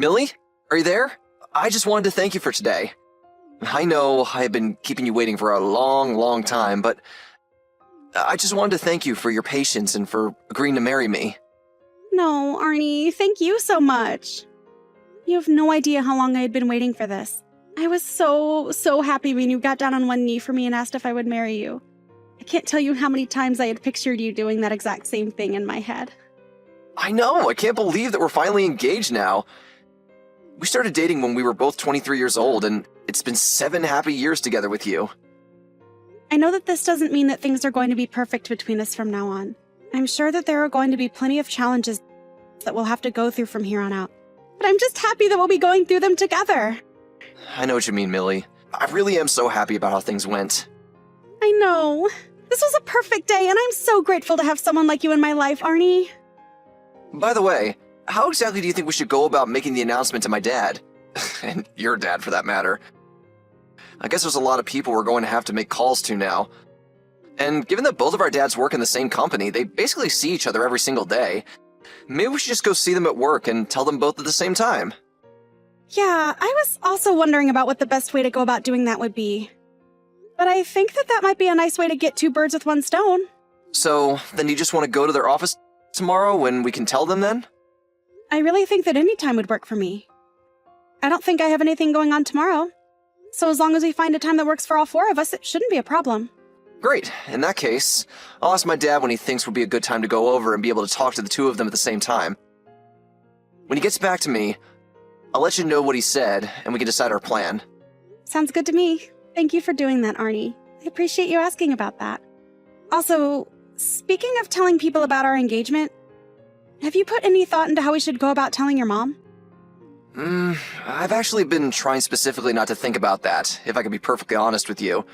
Millie? Are you there? I just wanted to thank you for today. I know I've been keeping you waiting for a long time, but I just wanted to thank you for your patience and for agreeing to marry me. No, Arnie, thank you so much. You have no idea how long I had been waiting for this. I was so happy when you got down on one knee for me and asked if I would marry you. I can't tell you how many times I had pictured you doing that exact same thing in my head. I know, I can't believe that we're finally engaged now. We started dating when we were both 23 years old, and it's been 7 happy years together with you. I know that this doesn't mean that things are going to be perfect between us from now on. I'm sure that there are going to be plenty of challenges that we'll have to go through from here on out. But I'm just happy that we'll be going through them together. I know what you mean, Millie. I really am so happy about how things went. I know. This was a perfect day, and I'm so grateful to have someone like you in my life, Arnie. By the way, how exactly do you think we should go about making the announcement to my dad? And your dad, for that matter. I guess there's a lot of people we're going to have to make calls to now. And given that both of our dads work in the same company, they basically see each other every single day. Maybe we should just go see them at work and tell them both at the same time. Yeah, I was also wondering about what the best way to go about doing that would be. But I think that might be a nice way to get 2 birds with 1 stone. So, then you just want to go to their office tomorrow when we can tell them then? I really think that any time would work for me. I don't think I have anything going on tomorrow. So as long as we find a time that works for all 4 of us, it shouldn't be a problem. Great. In that case, I'll ask my dad when he thinks would be a good time to go over and be able to talk to the 2 of them at the same time. When he gets back to me, I'll let you know what he said, and we can decide our plan. Sounds good to me. Thank you for doing that, Arnie. I appreciate you asking about that. Also, speaking of telling people about our engagement, have you put any thought into how we should go about telling your mom? I've actually been trying specifically not to think about that, if I can be perfectly honest with you.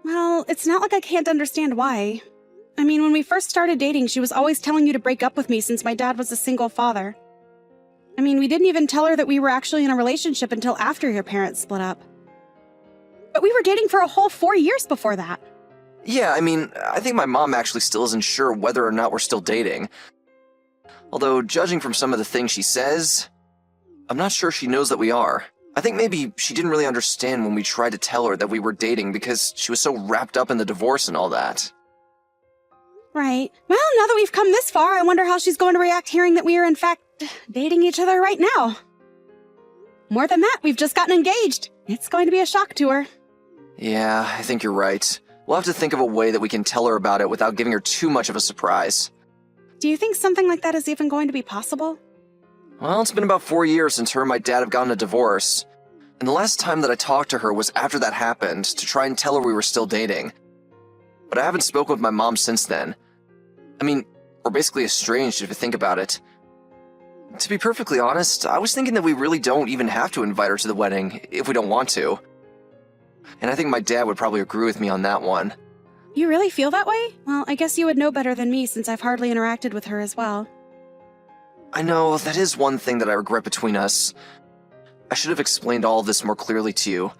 Well, it's not like I can't understand why. I mean, when we first started dating, she was always telling you to break up with me since my dad was a single father. I mean, we didn't even tell her that we were actually in a relationship until after your parents split up. But we were dating for a whole 4 years before that. Yeah, I mean, I think my mom actually still isn't sure whether or not we're still dating. Although, judging from some of the things she says, I'm not sure she knows that we are. I think maybe she didn't really understand when we tried to tell her that we were dating because she was so wrapped up in the divorce and all that. Right. Well, now that we've come this far, I wonder how she's going to react hearing that we are in fact dating each other right now. More than that, we've just gotten engaged. It's going to be a shock to her. Yeah, I think you're right. We'll have to think of a way that we can tell her about it without giving her too much of a surprise. Do you think something like that is even going to be possible? Well, it's been about 4 years since her and my dad have gotten a divorce. And the last time that I talked to her was after that happened, to try and tell her we were still dating. But I haven't spoken with my mom since then. I mean, we're basically estranged if you think about it. To be perfectly honest, I was thinking that we really don't even have to invite her to the wedding if we don't want to. And I think my dad would probably agree with me on that one. You really feel that way? Well, I guess you would know better than me since I've hardly interacted with her as well. I know, that is one thing that I regret between us. I should have explained all of this more clearly to you.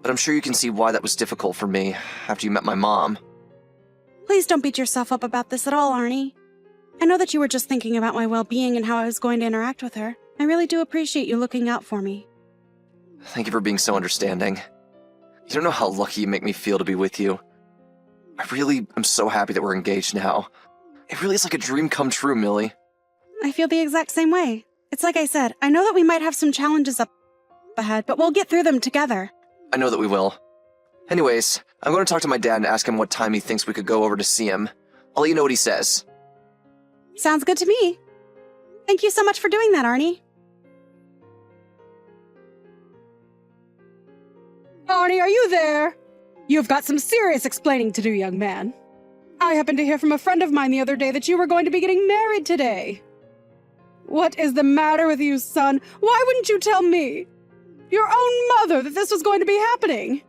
But I'm sure you can see why that was difficult for me after you met my mom. Please don't beat yourself up about this at all, Arnie. I know that you were just thinking about my well-being and how I was going to interact with her. I really do appreciate you looking out for me. Thank you for being so understanding. You don't know how lucky you make me feel to be with you. I really am so happy that we're engaged now. It really is like a dream come true, Millie. I feel the exact same way. It's like I said, I know that we might have some challenges up ahead, but we'll get through them together. I know that we will. Anyways, I'm going to talk to my dad and ask him what time he thinks we could go over to see him. I'll let you know what he says. Sounds good to me. Thank you so much for doing that, Arnie. Arnie, are you there? You've got some serious explaining to do, young man. I happened to hear from a friend of mine the other day that you were going to be getting married today. What is the matter with you, son? Why wouldn't you tell me, your own mother, that this was going to be happening?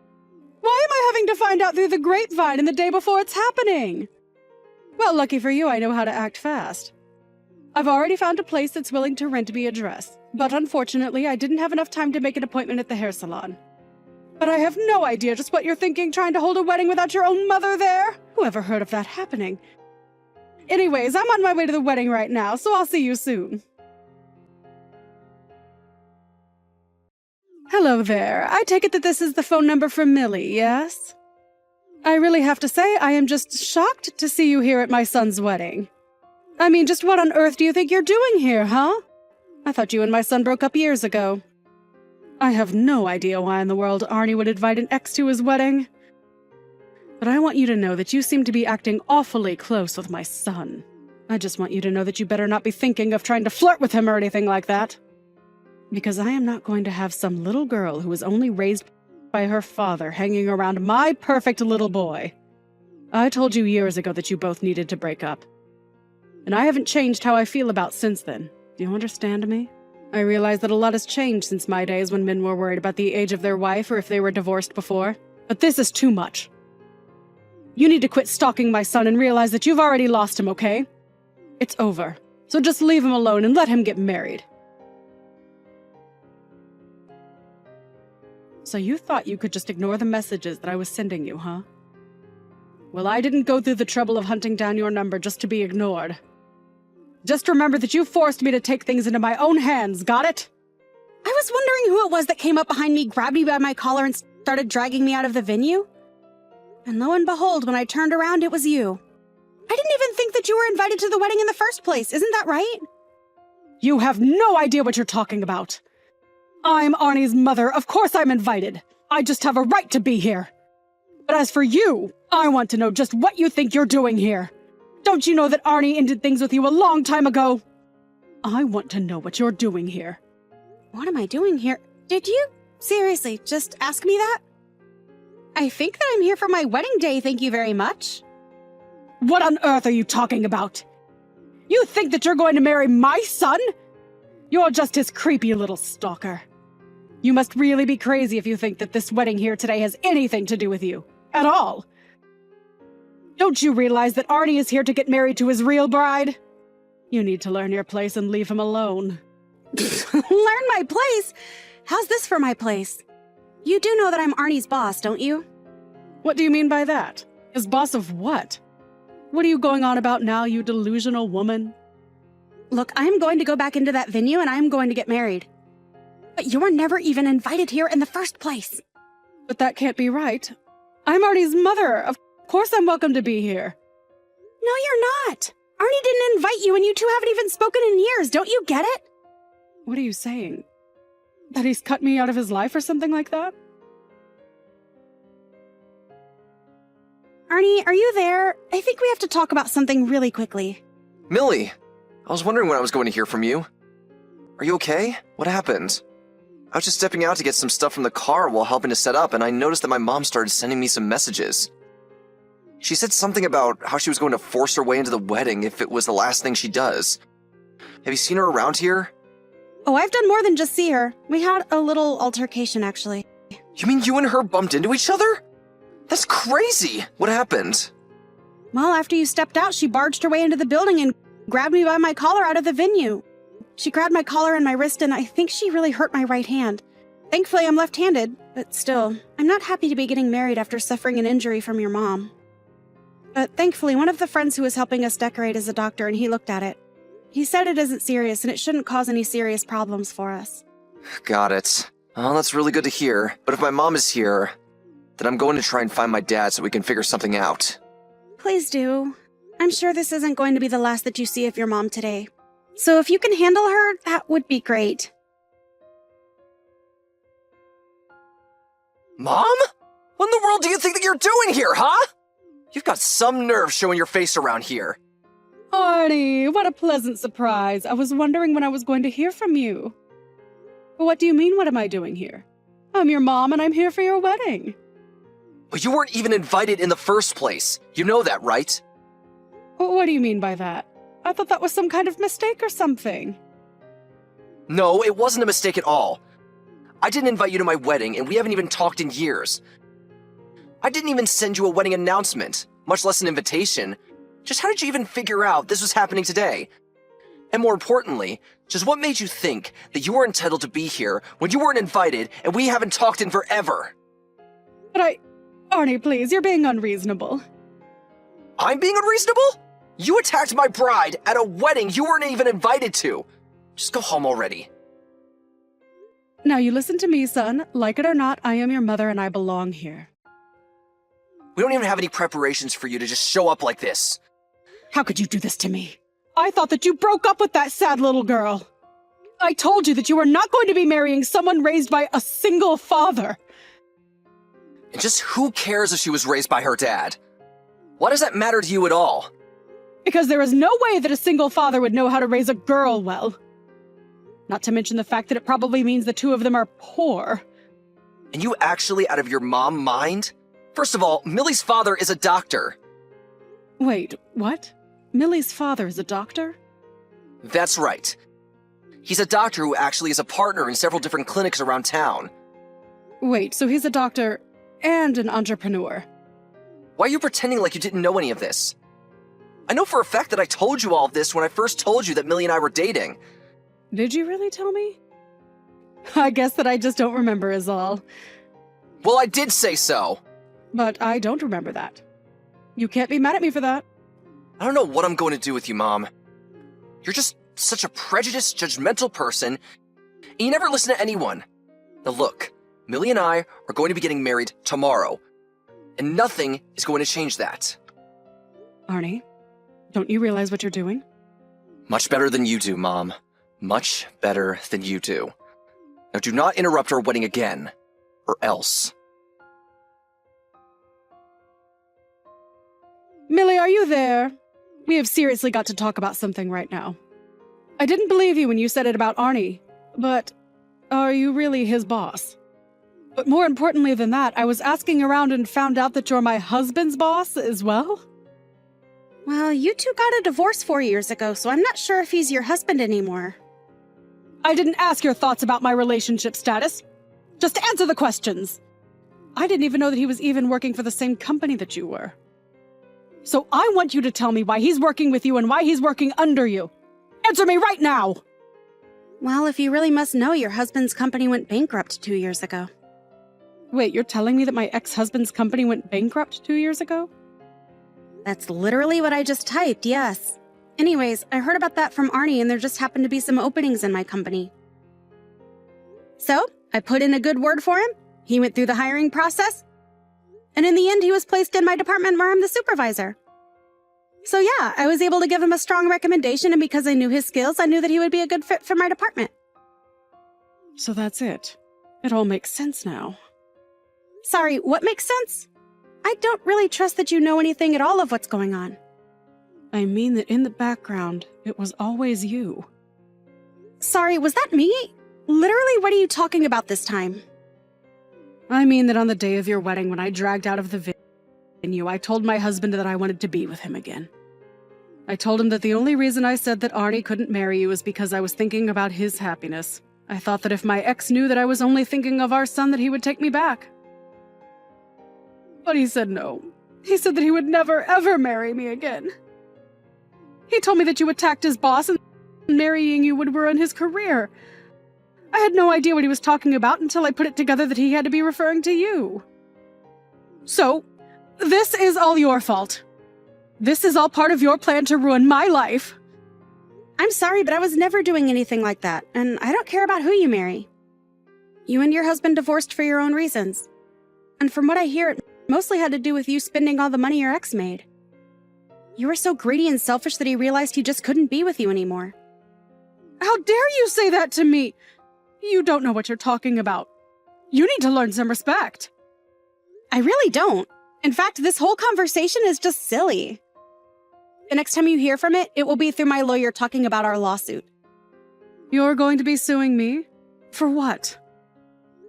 Why am I having to find out through the grapevine and the day before it's happening? Well, lucky for you, I know how to act fast. I've already found a place that's willing to rent me a dress, but unfortunately, I didn't have enough time to make an appointment at the hair salon. But I have no idea just what you're thinking trying to hold a wedding without your own mother there. Whoever heard of that happening? Anyways, I'm on my way to the wedding right now, so I'll see you soon. Hello there. I take it that this is the phone number for Millie, yes? I really have to say, I am just shocked to see you here at my son's wedding. I mean, just what on earth do you think you're doing here, huh? I thought you and my son broke up years ago. I have no idea why in the world Arnie would invite an ex to his wedding. But I want you to know that you seem to be acting awfully close with my son. I just want you to know that you better not be thinking of trying to flirt with him or anything like that. Because I am not going to have some little girl who was only raised by her father hanging around my perfect little boy. I told you years ago that you both needed to break up. And I haven't changed how I feel about since then. Do you understand me? I realize that a lot has changed since my days when men were worried about the age of their wife or if they were divorced before. But this is too much. You need to quit stalking my son and realize that you've already lost him, okay? It's over. So just leave him alone and let him get married. So you thought you could just ignore the messages that I was sending you, huh? Well, I didn't go through the trouble of hunting down your number just to be ignored. Just remember that you forced me to take things into my own hands, got it? I was wondering who it was that came up behind me, grabbed me by my collar, and started dragging me out of the venue. And lo and behold, when I turned around, it was you. I didn't even think that you were invited to the wedding in the first place, isn't that right? You have no idea what you're talking about. I'm Arnie's mother, of course I'm invited. I just have a right to be here. But as for you, I want to know just what you think you're doing here. Don't you know that Arnie ended things with you a long time ago? I want to know what you're doing here. What am I doing here? Did you seriously just ask me that? I think that I'm here for my wedding day, thank you very much. What on earth are you talking about? You think that you're going to marry my son? You're just his creepy little stalker. You must really be crazy if you think that this wedding here today has anything to do with you. At all. Don't you realize that Arnie is here to get married to his real bride? You need to learn your place and leave him alone. Learn my place? How's this for my place? You do know that I'm Arnie's boss, don't you? What do you mean by that? His boss of what? What are you going on about now, you delusional woman? Look, I'm going to go back into that venue and I'm going to get married. But you were never even invited here in the first place. But that can't be right. I'm Arnie's mother. Of course I'm welcome to be here. No, you're not. Arnie didn't invite you and you two haven't even spoken in years. Don't you get it? What are you saying? That he's cut me out of his life or something like that? Arnie, are you there? I think we have to talk about something really quickly. Millie, I was wondering when I was going to hear from you. Are you okay? What happened? I was just stepping out to get some stuff from the car while helping to set up, and I noticed that my mom started sending me some messages. She said something about how she was going to force her way into the wedding if it was the last thing she does. Have you seen her around here? Oh, I've done more than just see her. We had a little altercation, actually. You mean you and her bumped into each other? That's crazy! What happened? Well, after you stepped out, she barged her way into the building and grabbed me by my collar out of the venue. She grabbed my collar and my wrist, and I think she really hurt my right hand. Thankfully, I'm left-handed, but still, I'm not happy to be getting married after suffering an injury from your mom. But thankfully, one of the friends who was helping us decorate is a doctor, and he looked at it. He said it isn't serious, and it shouldn't cause any serious problems for us. Got it. Oh, that's really good to hear. But if my mom is here, then I'm going to try and find my dad so we can figure something out. Please do. I'm sure this isn't going to be the last that you see of your mom today. So if you can handle her, that would be great. Mom? What in the world do you think that you're doing here, huh? You've got some nerve showing your face around here. Arnie, what a pleasant surprise. I was wondering when I was going to hear from you. What do you mean, what am I doing here? I'm your mom and I'm here for your wedding. But you weren't even invited in the first place. You know that, right? What do you mean by that? I thought that was some kind of mistake or something. No, it wasn't a mistake at all. I didn't invite you to my wedding, and we haven't even talked in years. I didn't even send you a wedding announcement, much less an invitation. Just how did you even figure out this was happening today? And more importantly, just what made you think that you were entitled to be here when you weren't invited and we haven't talked in forever? But Arnie, please, you're being unreasonable. I'm being unreasonable? You attacked my bride at a wedding you weren't even invited to. Just go home already. Now you listen to me, son. Like it or not, I am your mother and I belong here. We don't even have any preparations for you to just show up like this. How could you do this to me? I thought that you broke up with that sad little girl. I told you that you were not going to be marrying someone raised by a single father. And just who cares if she was raised by her dad? Why does that matter to you at all? Because there is no way that a single father would know how to raise a girl well. Not to mention the fact that it probably means the two of them are poor. And you actually out of your mom mind? First of all, Millie's father is a doctor. Wait, what? Millie's father is a doctor? That's right. He's a doctor who actually is a partner in several different clinics around town. Wait, so he's a doctor and an entrepreneur. Why are you pretending like you didn't know any of this? I know for a fact that I told you all of this when I first told you that Millie and I were dating. Did you really tell me? I guess that I just don't remember is all. Well, I did say so. But I don't remember that. You can't be mad at me for that. I don't know what I'm going to do with you, Mom. You're just such a prejudiced, judgmental person, and you never listen to anyone. Now look, Millie and I are going to be getting married tomorrow, and nothing is going to change that. Arnie, don't you realize what you're doing? Much better than you do, Mom. Much better than you do. Now do not interrupt our wedding again, or else. Millie, are you there? We have seriously got to talk about something right now. I didn't believe you when you said it about Arnie, but are you really his boss? But more importantly than that, I was asking around and found out that you're my husband's boss as well? Well, you two got a divorce 4 years ago, so I'm not sure if he's your husband anymore. I didn't ask your thoughts about my relationship status. Just answer the questions. I didn't even know that he was even working for the same company that you were. So I want you to tell me why he's working with you and why he's working under you. Answer me right now! Well, if you really must know, your husband's company went bankrupt 2 years ago. Wait, you're telling me that my ex-husband's company went bankrupt 2 years ago? That's literally what I just typed, yes. Anyways, I heard about that from Arnie and there just happened to be some openings in my company. So, I put in a good word for him. He went through the hiring process. And in the end, he was placed in my department where I'm the supervisor. So yeah, I was able to give him a strong recommendation, and because I knew his skills, I knew that he would be a good fit for my department. So that's it. It all makes sense now. Sorry, what makes sense? I don't really trust that you know anything at all of what's going on. I mean that in the background, it was always you. Sorry, was that me? Literally, what are you talking about this time? I mean that on the day of your wedding, when I dragged out of the venue, I told my husband that I wanted to be with him again. I told him that the only reason I said that Arnie couldn't marry you was because I was thinking about his happiness. I thought that if my ex knew that I was only thinking of our son, that he would take me back. But he said no. He said that he would never, ever marry me again. He told me that you attacked his boss and marrying you would ruin his career. I had no idea what he was talking about until I put it together that he had to be referring to you. So, this is all your fault. This is all part of your plan to ruin my life. I'm sorry, but I was never doing anything like that, and I don't care about who you marry. You and your husband divorced for your own reasons. And from what I hear, it mostly had to do with you spending all the money your ex made. You were so greedy and selfish that he realized he just couldn't be with you anymore. How dare you say that to me? You don't know what you're talking about. You need to learn some respect. I really don't. In fact, this whole conversation is just silly. The next time you hear from it, it will be through my lawyer talking about our lawsuit. You're going to be suing me? For what?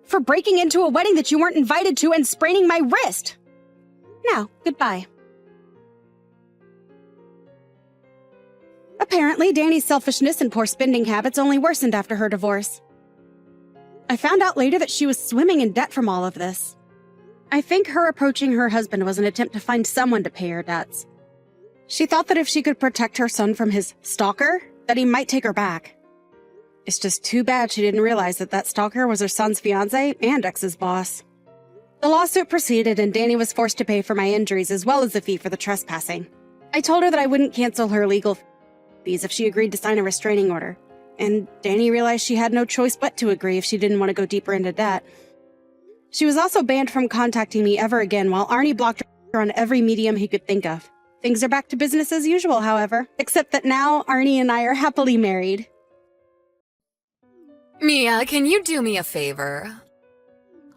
For breaking into a wedding that you weren't invited to and spraining my wrist. Now, goodbye. Apparently, Danny's selfishness and poor spending habits only worsened after her divorce. I found out later that she was swimming in debt from all of this. I think her approaching her husband was an attempt to find someone to pay her debts. She thought that if she could protect her son from his stalker, that he might take her back. It's just too bad she didn't realize that that stalker was her son's fiancé and ex's boss. The lawsuit proceeded and Danny was forced to pay for my injuries as well as the fee for the trespassing. I told her that I wouldn't cancel her legal fees if she agreed to sign a restraining order. And Danny realized she had no choice but to agree if she didn't want to go deeper into debt. She was also banned from contacting me ever again, while Arnie blocked her on every medium he could think of. Things are back to business as usual, however, except that now Arnie and I are happily married. Mia, can you do me a favor?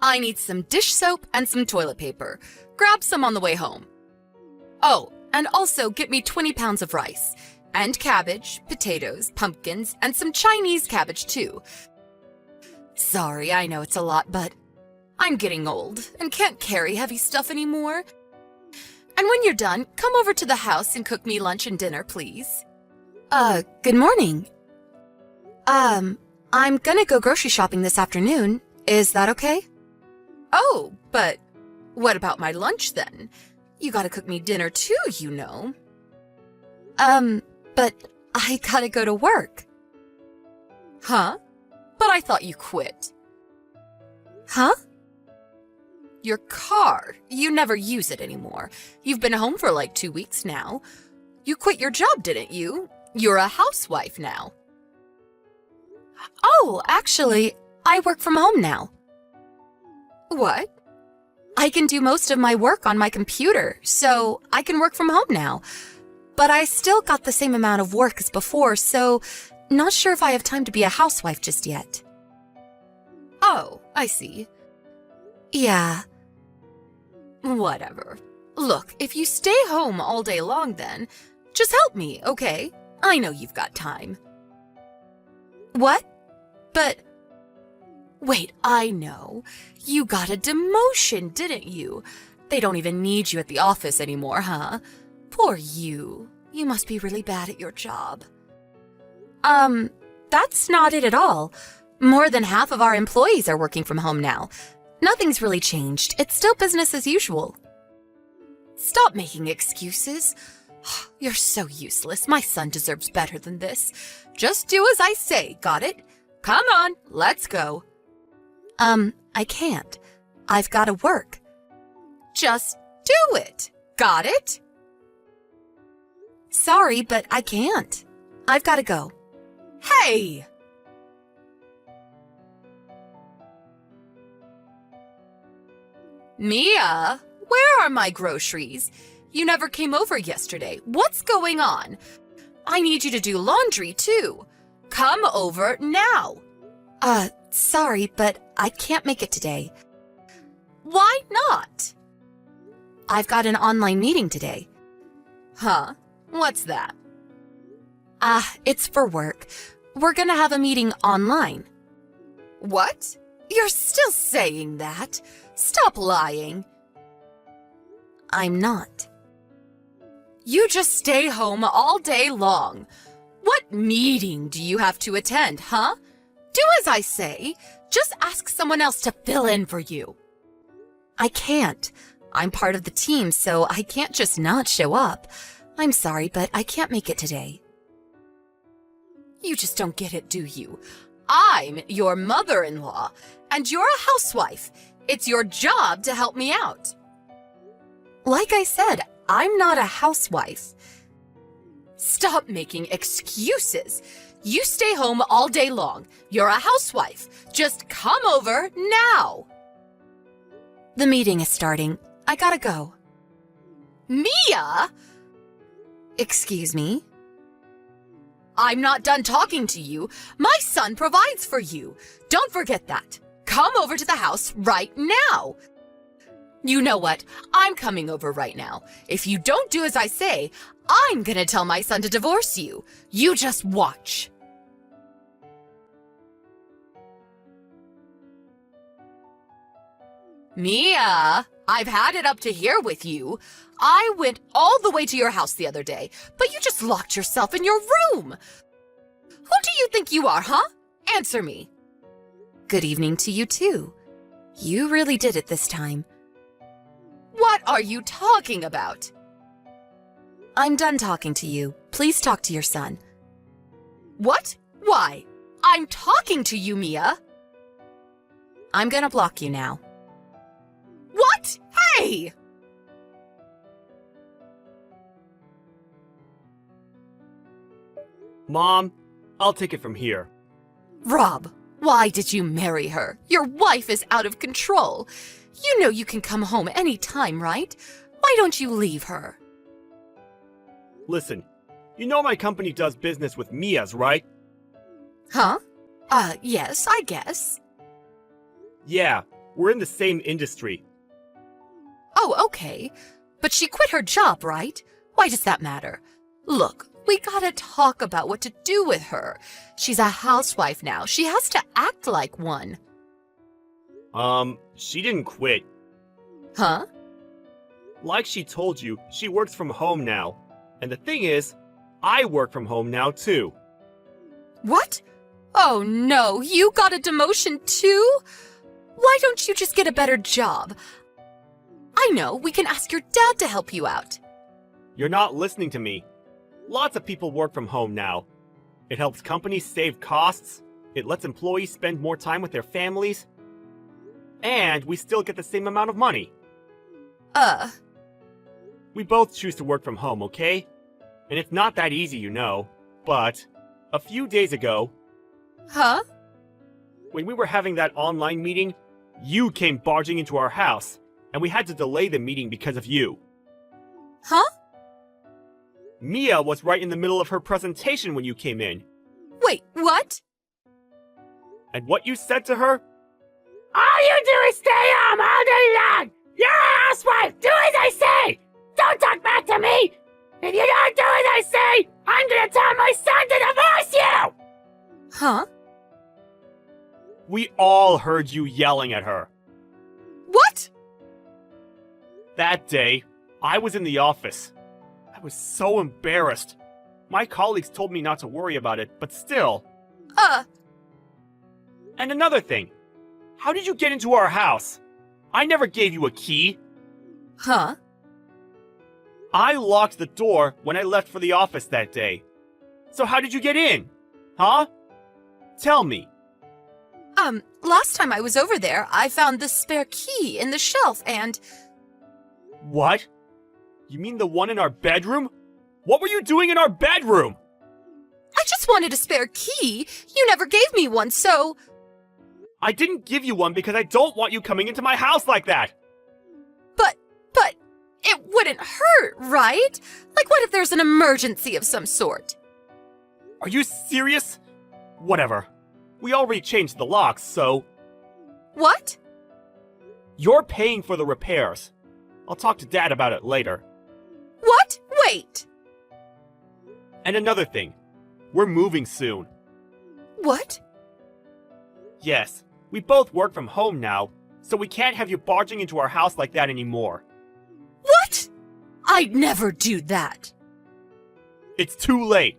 I need some dish soap and some toilet paper. Grab some on the way home. Oh, and also get me 20 pounds of rice. And cabbage, potatoes, pumpkins, and some Chinese cabbage too. Sorry, I know it's a lot, but I'm getting old and can't carry heavy stuff anymore. And when you're done, come over to the house and cook me lunch and dinner, please. Good morning. I'm gonna go grocery shopping this afternoon. Is that okay? Oh, but what about my lunch then? You gotta cook me dinner too, you know. But I gotta go to work. Huh? But I thought you quit. Huh? Your car. You never use it anymore. You've been home for like 2 weeks now. You quit your job, didn't you? You're a housewife now. Oh, actually, I work from home now. What? I can do most of my work on my computer, so I can work from home now. But I still got the same amount of work as before, so not sure if I have time to be a housewife just yet. Oh, I see. Yeah. Whatever. Look, if you stay home all day long then, just help me, okay? I know you've got time. What? But... Wait, I know. You got a demotion, didn't you? They don't even need you at the office anymore, huh? Poor you. You must be really bad at your job. That's not it at all. More than half of our employees are working from home now. Nothing's really changed. It's still business as usual. Stop making excuses. You're so useless. My son deserves better than this. Just do as I say, got it? Come on, let's go. I can't. I've got to work. Just do it. Got it? Sorry, but I can't. I've got to go. Hey! Mia, where are my groceries? You never came over yesterday. What's going on? I need you to do laundry, too. Come over now. Sorry, but I can't make it today. Why not? I've got an online meeting today. Huh? What's that? It's for work. We're gonna have a meeting online. What? You're still saying that? Stop lying. I'm not. You just stay home all day long. What meeting do you have to attend, huh? Do as I say. Just ask someone else to fill in for you. I can't. I'm part of the team, so I can't just not show up. I'm sorry, but I can't make it today. You just don't get it, do you? I'm your mother-in-law, and you're a housewife. It's your job to help me out. Like I said, I'm not a housewife. Stop making excuses. You stay home all day long. You're a housewife. Just come over now. The meeting is starting. I gotta go. Mia! Excuse me? I'm not done talking to you. My son provides for you. Don't forget that. Come over to the house right now. You know what? I'm coming over right now. If you don't do as I say, I'm gonna tell my son to divorce you. You just watch. Mia, I've had it up to here with you. I went all the way to your house the other day, but you just locked yourself in your room. Who do you think you are, huh? Answer me. Good evening to you, too. You really did it this time. What are you talking about? I'm done talking to you. Please talk to your son. What? Why? I'm talking to you, Mia. I'm gonna block you now. What? Hey! Mom, I'll take it from here. Rob, why did you marry her? Your wife is out of control. You know you can come home any time, right? Why don't you leave her? Listen, you know my company does business with Mia's, right? Huh? Yes, I guess. Yeah, we're in the same industry. Oh, okay. But she quit her job, right? Why does that matter? Look, we gotta talk about what to do with her. She's a housewife now. She has to act like one. She didn't quit. Huh? Like she told you, she works from home now. And the thing is, I work from home now too. What? Oh no, you got a demotion too? Why don't you just get a better job? I know, we can ask your dad to help you out. You're not listening to me. Lots of people work from home now. It helps companies save costs, it lets employees spend more time with their families, and we still get the same amount of money. We both choose to work from home, okay? And it's not that easy, you know. But a few days ago, Huh? when we were having that online meeting, you came barging into our house, and we had to delay the meeting because of you. Huh? Mia was right in the middle of her presentation when you came in. Wait, what? And what you said to her? All you do is stay home all day long! You're a housewife! Do as I say! Don't talk back to me! If you don't do as I say, I'm gonna tell my son to divorce you! Huh? We all heard you yelling at her. What? That day, I was in the office. I was so embarrassed. My colleagues told me not to worry about it, but still. And another thing. How did you get into our house? I never gave you a key. Huh? I locked the door when I left for the office that day. So how did you get in? Huh? Tell me. Last time I was over there, I found the spare key in the shelf and... What? You mean the one in our bedroom? What were you doing in our bedroom? I just wanted a spare key. You never gave me one, so... I didn't give you one because I don't want you coming into my house like that. But, it wouldn't hurt, right? Like what if there's an emergency of some sort? Are you serious? Whatever. We already changed the locks, so... What? You're paying for the repairs. I'll talk to Dad about it later. What? Wait. And another thing. We're moving soon. What? Yes, we both work from home now, so we can't have you barging into our house like that anymore. What? I'd never do that. It's too late.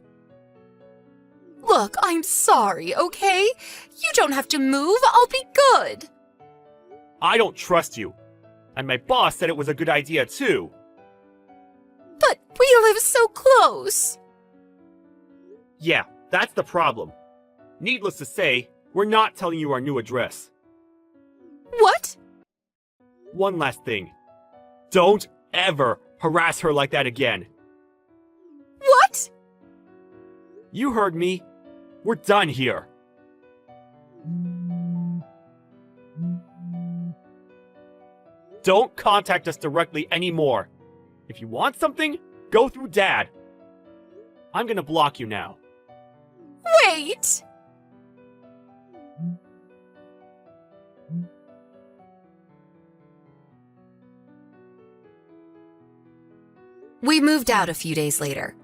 Look, I'm sorry, okay? You don't have to move. I'll be good. I don't trust you. And my boss said it was a good idea too. But we live so close. Yeah, that's the problem. Needless to say, we're not telling you our new address. What? One last thing. Don't ever harass her like that again. What? You heard me. We're done here. Don't contact us directly anymore. If you want something, go through Dad. I'm gonna block you now. Wait! We moved out a few days later.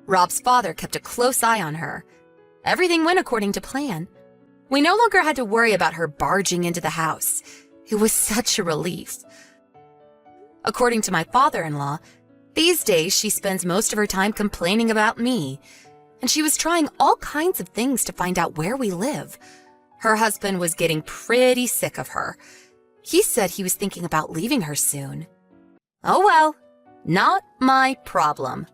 Rob's father kept a close eye on her. Everything went according to plan. We no longer had to worry about her barging into the house. It was such a relief. According to my father-in-law, these days she spends most of her time complaining about me, and she was trying all kinds of things to find out where we live. Her husband was getting pretty sick of her. He said he was thinking about leaving her soon. Oh well, not my problem.